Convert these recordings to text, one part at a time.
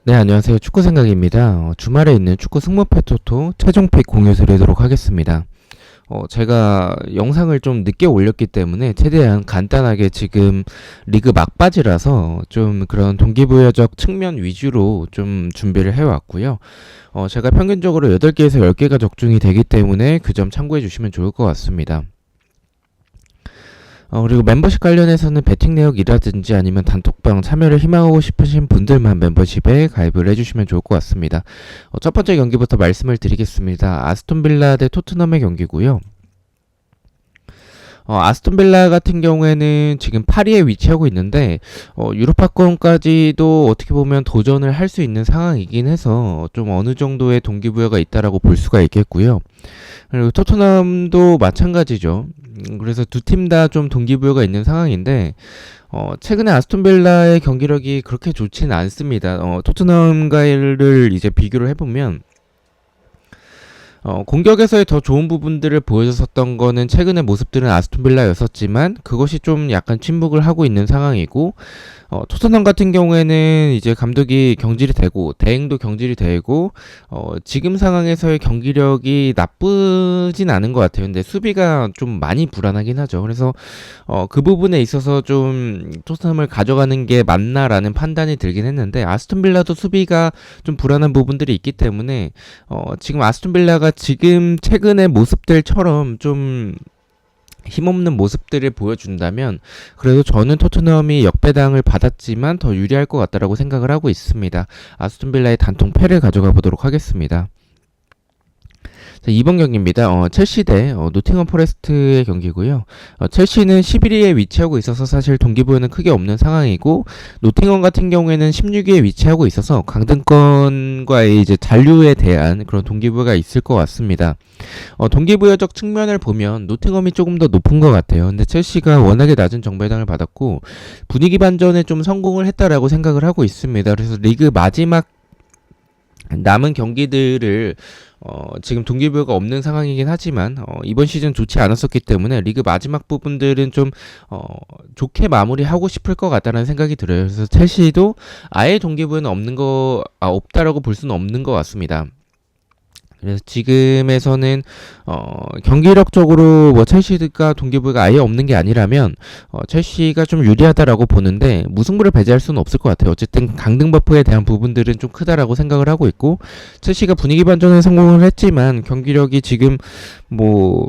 네, 안녕하세요. 축구 생각입니다. 주말에 있는 축구 승무패 토토 최종 픽 공유 드리도록 하겠습니다. 제가 영상을 좀 늦게 올렸기 때문에 최대한 간단하게 지금 리그 막바지라서 좀 그런 동기부여적 측면 위주로 좀 준비를 해왔고요. 제가 평균적으로 8개에서 10개가 적중이 되기 때문에 그 점 참고해 주시면 좋을 것 같습니다. 그리고 멤버십 관련해서는 배팅 내역이라든지 아니면 단톡방 참여를 희망하고 싶으신 분들만 멤버십에 가입을 해주시면 좋을 것 같습니다. 첫 번째 경기부터 말씀을 드리겠습니다. 아스톤 빌라 대 토트넘의 경기고요. 아스톤 빌라 같은 경우에는 지금 8위에 위치하고 있는데 유로파권까지도 어떻게 보면 도전을 할 수 있는 상황이긴 해서 좀 어느 정도의 동기부여가 있다라고 볼 수가 있겠고요. 그리고 토트넘도 마찬가지죠. 그래서 두 팀 다 좀 동기부여가 있는 상황인데 최근에 아스톤 빌라의 경기력이 그렇게 좋지는 않습니다. 토트넘과를 이제 비교를 해보면 공격에서의 더 좋은 부분들을 보여줬었던 거는 최근의 모습들은 아스톤 빌라였었지만 그것이 좀 약간 침묵을 하고 있는 상황이고 토트넘 같은 경우에는 이제 감독이 경질이 되고 대행도 경질이 되고 지금 상황에서의 경기력이 나쁘진 않은 것 같아요. 근데 수비가 좀 많이 불안하긴 하죠. 그래서 그 부분에 있어서 좀 토트넘을 가져가는 게 맞나라는 판단이 들긴 했는데 아스톤 빌라도 수비가 좀 불안한 부분들이 있기 때문에 지금 아스톤 빌라가 지금 최근의 모습들처럼 좀 힘없는 모습들을 보여준다면 그래도 저는 토트넘이 역배당을 받았지만 더 유리할 것 같다라고 생각을 하고 있습니다. 아스톤 빌라의 단통 패를 가져가 보도록 하겠습니다. 자, 2번 경기입니다. 첼시 대 노팅엄 포레스트의 경기고요. 첼시는 11위에 위치하고 있어서 사실 동기부여는 크게 없는 상황이고 노팅엄 같은 경우에는 16위에 위치하고 있어서 강등권과의 이제 잔류에 대한 그런 동기부여가 있을 것 같습니다. 동기부여적 측면을 보면 노팅엄이 조금 더 높은 것 같아요. 근데 첼시가 워낙에 낮은 정배당을 받았고 분위기 반전에 좀 성공을 했다라고 생각을 하고 있습니다. 그래서 리그 마지막 남은 경기들을 지금 동기부여가 없는 상황이긴 하지만 이번 시즌 좋지 않았었기 때문에 리그 마지막 부분들은 좀 좋게 마무리하고 싶을 것 같다는 생각이 들어요. 그래서 첼시도 아예 동기부여는 없다라고 볼 수는 없는 것 같습니다. 그래서 지금에서는 경기력적으로 뭐 첼시가 동기부여가 아예 없는 게 아니라면 첼시가 좀 유리하다라고 보는데 무승부를 배제할 수는 없을 것 같아요. 어쨌든 강등 버프에 대한 부분들은 좀 크다라고 생각을 하고 있고 첼시가 분위기 반전에 성공을 했지만 경기력이 지금 뭐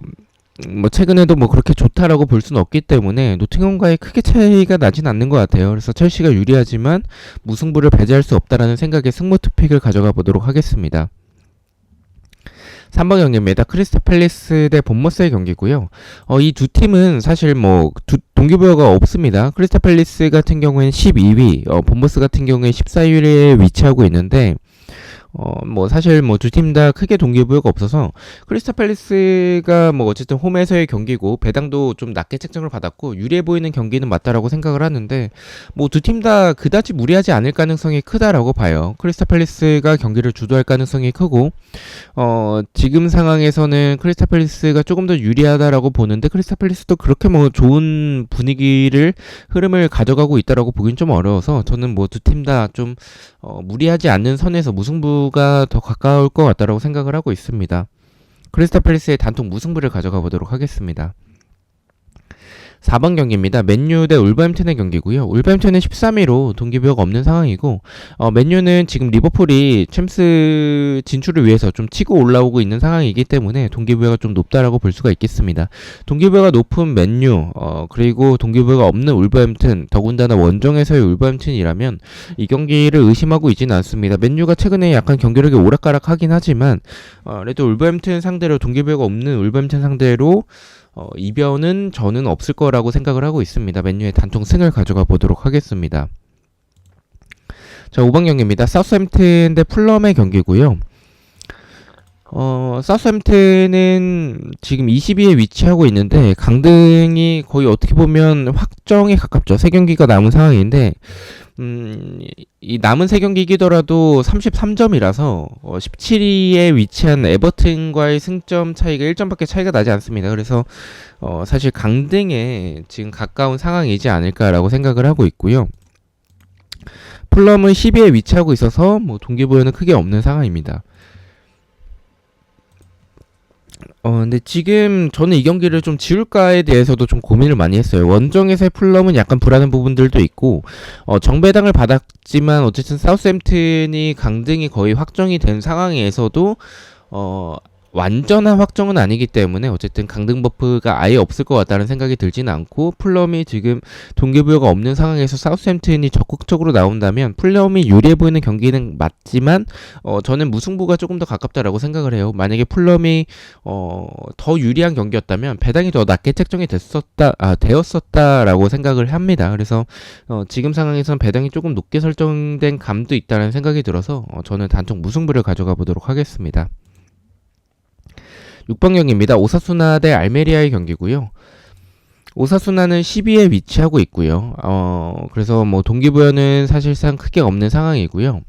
최근에도 뭐 그렇게 좋다라고 볼 수는 없기 때문에 노팅엄과의 크게 차이가 나진 않는 것 같아요. 그래서 첼시가 유리하지만 무승부를 배제할 수 없다라는 생각에 승부 투픽을 가져가 보도록 하겠습니다. 3번 경기입니다. 크리스탈 팰리스 대 본머스의 경기고요. 이 두 팀은 사실 뭐 동기부여가 없습니다. 크리스탈 팰리스 같은 경우에는 12위, 본머스 같은 경우에 14위에 위치하고 있는데 뭐 사실 뭐 두 팀 다 크게 동기부여가 없어서 크리스탈 팰리스가 뭐 어쨌든 홈에서의 경기고 배당도 좀 낮게 책정을 받았고 유리해 보이는 경기는 맞다라고 생각을 하는데 뭐 두 팀 다 그다지 무리하지 않을 가능성이 크다라고 봐요. 크리스탈 팰리스가 경기를 주도할 가능성이 크고 지금 상황에서는 크리스탈 팰리스가 조금 더 유리하다라고 보는데 크리스탈 팰리스도 그렇게 뭐 좋은 분위기를 흐름을 가져가고 있다라고 보긴 좀 어려워서 저는 뭐 두 팀 다 좀 무리하지 않는 선에서 무승부가 더 가까울 것 같다라고 생각을 하고 있습니다. 크리스탈 팰리스의 단통 무승부를 가져가 보도록 하겠습니다. 4번 경기입니다. 맨유 대 울버햄튼의 경기고요. 울버햄튼은 13위로 동기부여가 없는 상황이고 맨유는 지금 리버풀이 챔스 진출을 위해서 좀 치고 올라오고 있는 상황이기 때문에 동기부여가 좀 높다라고 볼 수가 있겠습니다. 동기부여가 높은 맨유 그리고 동기부여가 없는 울버햄튼 더군다나 원정에서의 울버햄튼이라면 이 경기를 의심하고 있지는 않습니다. 맨유가 최근에 약간 경기력이 오락가락하긴 하지만 그래도 울버햄튼 상대로 동기부여가 없는 울버햄튼 상대로 이변은 저는 없을 거라고 생각을 하고 있습니다. 맨유의 단통 승을 가져가 보도록 하겠습니다. 자, 5번 경기입니다. 사우스햄튼 대 풀럼의 경기고요. 사우스햄튼은 지금 20위에 위치하고 있는데 강등이 거의 어떻게 보면 확정에 가깝죠. 3경기가 남은 상황인데 이 남은 3경기이더라도 33점이라서 17위에 위치한 에버튼과의 승점 차이가 1점밖에 차이가 나지 않습니다. 그래서 사실 강등에 지금 가까운 상황이지 않을까라고 생각을 하고 있고요. 풀럼은 10위에 위치하고 있어서 뭐 동기부여는 크게 없는 상황입니다. 근데 지금 저는 이 경기를 좀 지울까에 대해서도 좀 고민을 많이 했어요. 원정에서의 풀럼은 약간 불안한 부분들도 있고, 정배당을 받았지만 어쨌든 사우스햄튼이 강등이 거의 확정이 된 상황에서도, 완전한 확정은 아니기 때문에 어쨌든 강등 버프가 아예 없을 것 같다는 생각이 들지는 않고, 풀럼이 지금 동기부여가 없는 상황에서 사우스햄튼이 적극적으로 나온다면 풀럼이 유리해 보이는 경기는 맞지만 저는 무승부가 조금 더 가깝다라고 생각을 해요. 만약에 풀럼이 더 유리한 경기였다면 배당이 더 낮게 책정이 되었었다라고 생각을 합니다. 그래서 지금 상황에서는 배당이 조금 높게 설정된 감도 있다는 생각이 들어서 저는 단통 무승부를 가져가 보도록 하겠습니다. 6번 경기입니다. 오사수나 대 알메리아의 경기고요. 오사수나는 10위에 위치하고 있고요. 그래서 뭐 동기부여는 사실상 크게 없는 상황이고요.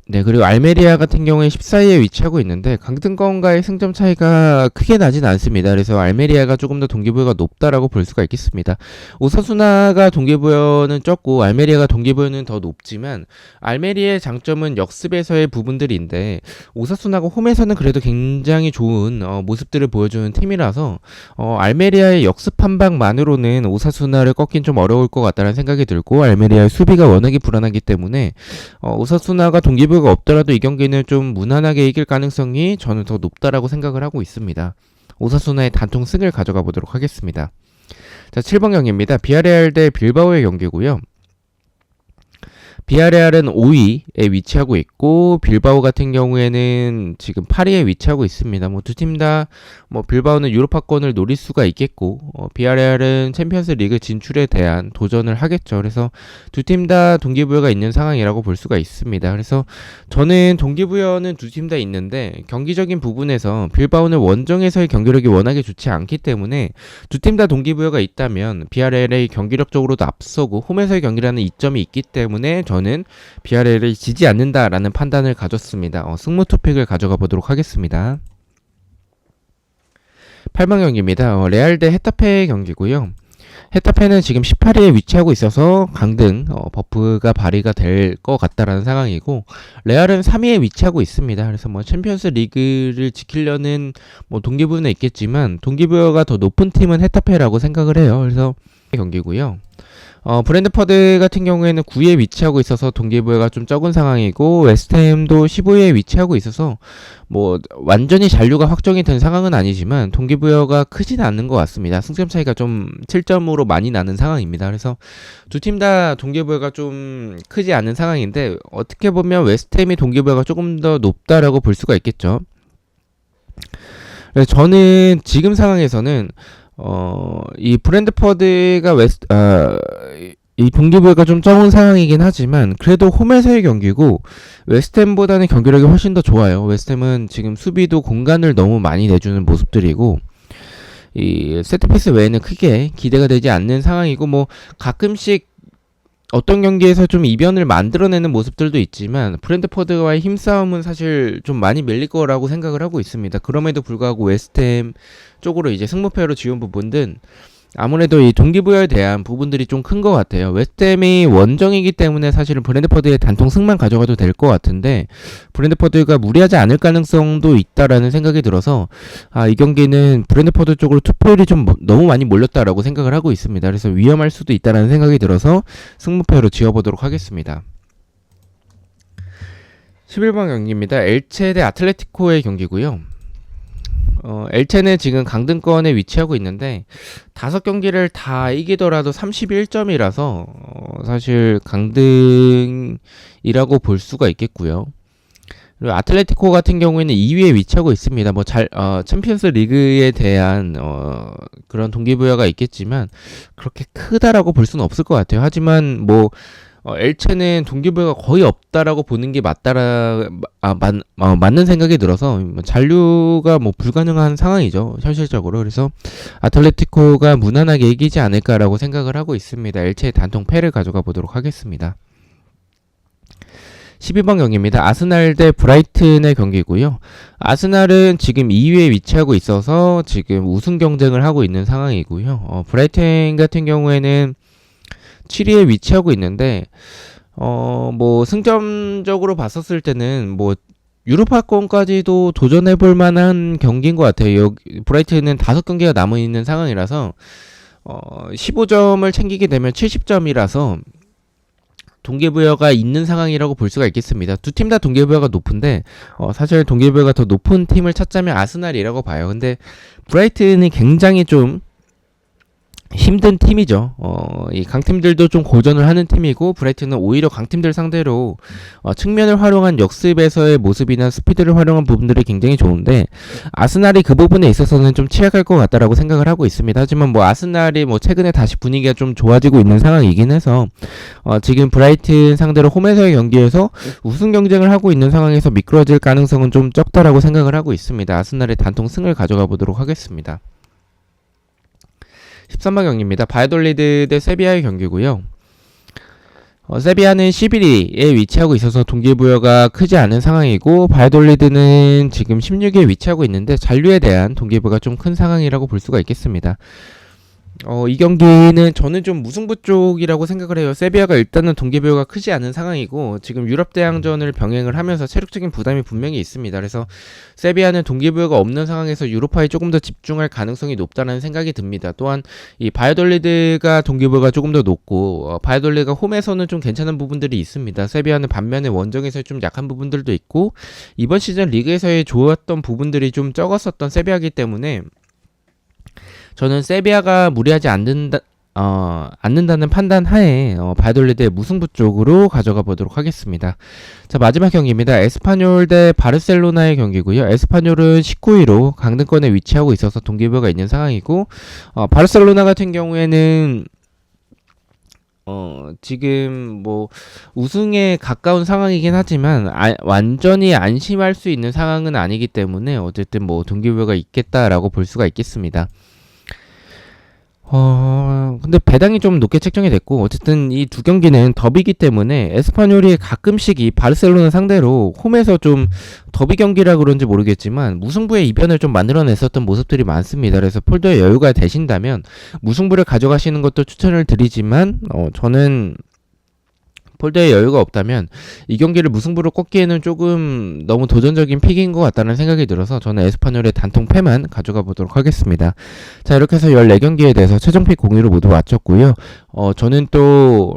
네, 그리고 알메리아 같은 경우에 14위에 위치하고 있는데 강등권과의 승점 차이가 크게 나진 않습니다. 그래서 알메리아가 조금 더 동기부여가 높다라고 볼 수가 있겠습니다. 오사수나가 동기부여는 적고 알메리아가 동기부여는 더 높지만 알메리아의 장점은 역습에서의 부분들인데 오사수나가 홈에서는 그래도 굉장히 좋은 모습들을 보여주는 팀이라서 알메리아의 역습 한 방만으로는 오사수나를 꺾긴 좀 어려울 것 같다는 생각이 들고 알메리아의 수비가 워낙에 불안하기 때문에 오사수나가 동기부여 없더라도 이 경기는 좀 무난하게 이길 가능성이 저는 더 높다라고 생각을 하고 있습니다. 오사수나의 단통 승을 가져가 보도록 하겠습니다. 자, 7번 경기입니다. 비아레알 대 빌바오의 경기고요. 비아레알은 5위에 위치하고 있고 빌바오 같은 경우에는 지금 8위에 위치하고 있습니다. 뭐 두 팀 다 뭐 빌바오는 유로파권을 노릴 수가 있겠고 비아레알은 챔피언스 리그 진출에 대한 도전을 하겠죠. 그래서 두 팀 다 동기부여가 있는 상황이라고 볼 수가 있습니다. 그래서 저는 동기부여는 두 팀 다 있는데 경기적인 부분에서 빌바오는 원정에서의 경기력이 워낙에 좋지 않기 때문에 두 팀 다 동기부여가 있다면 비아레알의 경기력적으로도 앞서고 홈에서의 경기라는 이점이 있기 때문에 저는 비아레알이 지지 않는다라는 판단을 가졌습니다. 승무 투픽을 가져가 보도록 하겠습니다. 8번 경기입니다. 레알 대 헤타페의 경기고요. 헤타페는 지금 18위에 위치하고 있어서 강등 버프가 발휘가 될 것 같다라는 상황이고 레알은 3위에 위치하고 있습니다. 그래서 뭐 챔피언스 리그를 지키려는 뭐 동기부여는 있겠지만 동기부여가 더 높은 팀은 헤타페라고 생각을 해요. 그래서 경기고요. 브랜드퍼드 같은 경우에는 9위에 위치하고 있어서 동기부여가 좀 적은 상황이고 웨스트햄도 15위에 위치하고 있어서 뭐 완전히 잔류가 확정이 된 상황은 아니지만 동기부여가 크진 않는 것 같습니다. 승점 차이가 좀 7점으로 많이 나는 상황입니다. 그래서 두 팀 다 동기부여가 좀 크지 않은 상황인데 어떻게 보면 웨스트햄이 동기부여가 조금 더 높다라고 볼 수가 있겠죠. 그래서 저는 지금 상황에서는 이 브랜드퍼드가 이 동기부여가 좀 적은 상황이긴 하지만 그래도 홈에서의 경기고 웨스트햄보다는 경기력이 훨씬 더 좋아요. 웨스트햄은 지금 수비도 공간을 너무 많이 내주는 모습들이고 이 세트피스 외에는 크게 기대가 되지 않는 상황이고 뭐 가끔씩 어떤 경기에서 좀 이변을 만들어내는 모습들도 있지만 브랜드퍼드와의 힘싸움은 사실 좀 많이 밀릴 거라고 생각을 하고 있습니다. 그럼에도 불구하고 웨스트햄 쪽으로 이제 승무패로 지운 부분은 아무래도 이 동기부여에 대한 부분들이 좀 큰 것 같아요. 웨스트햄이 원정이기 때문에 사실은 브랜드퍼드의 단통 승만 가져가도 될 것 같은데 브랜드퍼드가 무리하지 않을 가능성도 있다라는 생각이 들어서 이 경기는 브랜드퍼드 쪽으로 투표율이 좀 너무 많이 몰렸다라고 생각을 하고 있습니다. 그래서 위험할 수도 있다라는 생각이 들어서 승무패로 지어보도록 하겠습니다. 11번 경기입니다. 엘체 대 아틀레티코의 경기고요. 엘체는 지금 강등권에 위치하고 있는데 5경기를 다 이기더라도 31점이라서 사실 강등이라고 볼 수가 있겠고요. 그리고 아틀레티코 같은 경우에는 2위에 위치하고 있습니다. 뭐 챔피언스 리그에 대한 그런 동기부여가 있겠지만 그렇게 크다라고 볼 수는 없을 것 같아요. 하지만 뭐 엘체는 동기부여가 거의 없다라고 보는 게 맞는 생각이 들어서 잔류가 뭐 불가능한 상황이죠, 현실적으로. 그래서 아틀레티코가 무난하게 이기지 않을까라고 생각을 하고 있습니다. 엘체의 단통 패를 가져가 보도록 하겠습니다. 12번 경기입니다. 아스날 대 브라이튼의 경기고요. 아스날은 지금 2위에 위치하고 있어서 지금 우승 경쟁을 하고 있는 상황이고요. 브라이튼 같은 경우에는 7위에 위치하고 있는데 뭐 승점적으로 봤었을 때는 뭐 유로파권까지도 도전해볼 만한 경기인 것 같아요. 여기 브라이튼은 5경기가 남아있는 상황이라서 15점을 챙기게 되면 70점이라서 동기부여가 있는 상황이라고 볼 수가 있겠습니다. 두 팀 다 동기부여가 높은데 사실 동기부여가 더 높은 팀을 찾자면 아스날이라고 봐요. 근데 브라이튼이 굉장히 좀 힘든 팀이죠. 이 강팀들도 좀 고전을 하는 팀이고 브라이튼은 오히려 강팀들 상대로 측면을 활용한 역습에서의 모습이나 스피드를 활용한 부분들이 굉장히 좋은데 아스날이 그 부분에 있어서는 좀 취약할 것 같다라고 생각을 하고 있습니다. 하지만 뭐 아스날이 뭐 최근에 다시 분위기가 좀 좋아지고 있는 상황이긴 해서 지금 브라이튼 상대로 홈에서의 경기에서 우승 경쟁을 하고 있는 상황에서 미끄러질 가능성은 좀 적다라고 생각을 하고 있습니다. 아스날의 단통 승을 가져가 보도록 하겠습니다. 13번 경기입니다. 바이돌리드 대 세비야의 경기고요. 세비야는 11위에 위치하고 있어서 동기부여가 크지 않은 상황이고 바이돌리드는 지금 16위에 위치하고 있는데 잔류에 대한 동기부여가 좀 큰 상황이라고 볼 수가 있겠습니다. 이 경기는 저는 좀 무승부 쪽이라고 생각을 해요. 세비야가 일단은 동기부여가 크지 않은 상황이고 지금 유럽 대항전을 병행을 하면서 체력적인 부담이 분명히 있습니다. 그래서 세비야는 동기부여가 없는 상황에서 유로파에 조금 더 집중할 가능성이 높다는 생각이 듭니다. 또한 이 바이돌리드가 동기부여가 조금 더 높고 바이돌리드가 홈에서는 좀 괜찮은 부분들이 있습니다. 세비야는 반면에 원정에서 좀 약한 부분들도 있고 이번 시즌 리그에서의 좋았던 부분들이 좀 적었었던 세비야이기 때문에 저는 세비야가 무리하지 않는다는 판단 하에 바이돌리드의 무승부 쪽으로 가져가 보도록 하겠습니다. 자, 마지막 경기입니다. 에스파뇰 대 바르셀로나의 경기고요. 에스파뇰은 19위로 강등권에 위치하고 있어서 동기부여가 있는 상황이고 바르셀로나 같은 경우에는 지금 뭐 우승에 가까운 상황이긴 하지만 완전히 안심할 수 있는 상황은 아니기 때문에 어쨌든 뭐 동기부여가 있겠다라고 볼 수가 있겠습니다. 근데 배당이 좀 높게 책정이 됐고 어쨌든 이 두 경기는 더비기 때문에 에스파뇰이 가끔씩 이 바르셀로나 상대로 홈에서 좀 더비 경기라 그런지 모르겠지만 무승부의 이변을 좀 만들어냈었던 모습들이 많습니다. 그래서 폴더에 여유가 되신다면 무승부를 가져가시는 것도 추천을 드리지만 저는 폴더에 여유가 없다면 이 경기를 무승부로 꺾기에는 조금 너무 도전적인 픽인 것 같다는 생각이 들어서 저는 에스파뇰의 단통 패만 가져가 보도록 하겠습니다. 자, 이렇게 해서 14경기에 대해서 최종 픽 공유로 모두 마쳤고요. 저는 또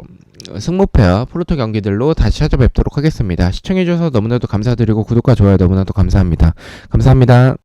승모패와 포르투 경기들로 다시 찾아뵙도록 하겠습니다. 시청해주셔서 너무나도 감사드리고 구독과 좋아요 너무나도 감사합니다. 감사합니다.